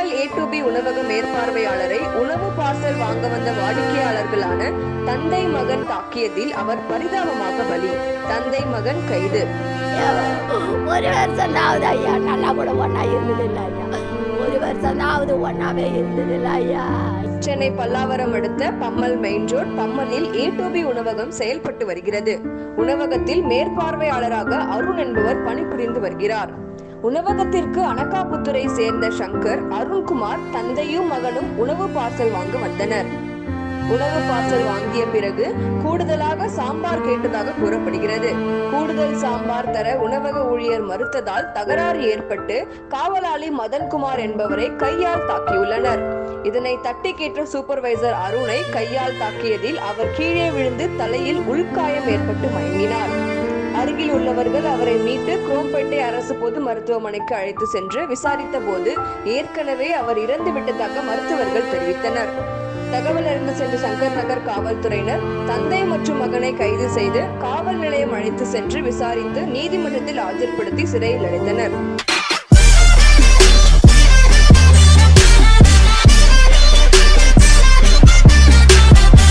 Pammal A2B உணவக மேற்பார்வையாளரை உணவு parcel வாங்க வந்த வாடிக்கையாளர்களான தந்தை மகன் தாக்கியதில் அவர் பரிதாபமாக பலி. தந்தை மகன் கைது. ஒரு வருஷம் ஐயா நல்லா கூட ஒன்னா இருந்ததில்லை ஐயா. ஒரு வருஷம் ஒன்னாவே இருந்ததில்லை ஐயா. சென்னை பல்லாவரம் அடுத்த பம்மல் மெயின் ரோட் பம்மலில் A2B உணவகம் செயல்பட்டு வருகிறது. உணவகத்தில் மேற்பார்வையாளராக அருண் என்பவர் பணிபுரிந்து வருகிறார். உணவகத்திற்கு அனகாபுத்துரை சேர்ந்த சங்கர், அருண்குமார் தந்தையும் மகனும் உணவு பார்சல் வாங்க வந்தனர். உணவு பார்சல் வாங்கிய பிறகு கூடுதலாக சாம்பார் கேட்டதாக கூறப்படுகிறது. கூடுதல் சாம்பார் தர உணவக ஊழியர் மறுத்ததால் தகராறு ஏற்பட்டு காவலாளி மதன்குமார் என்பவரை கையால் தாக்கியுள்ளனர். இதனை தட்டி கேட்ட சூப்பர்வைசர் அருணை கையால் தாக்கியதில் அவர் கீழே விழுந்து தலையில் உள்காயம் ஏற்பட்டு மயங்கினார். அருகில் உள்ளவர்கள் அவரை மீட்டு குரோம்பேட்டை அரசு பொது மருத்துவமனைக்கு அழைத்து சென்று விசாரித்த போது ஏற்கனவே அவர் இறந்து விட்டதாக மருத்துவர்கள் தெரிவித்தனர். தகவல் அறிந்து சென்ற சங்கர் நகர் காவல்துறையினர் தந்தை மற்றும் மகனை கைது செய்து காவல் நிலையம் அழைத்து சென்று விசாரித்து நீதிமன்றத்தில் ஆஜர்படுத்தி சிறையில் அடைத்தனர்.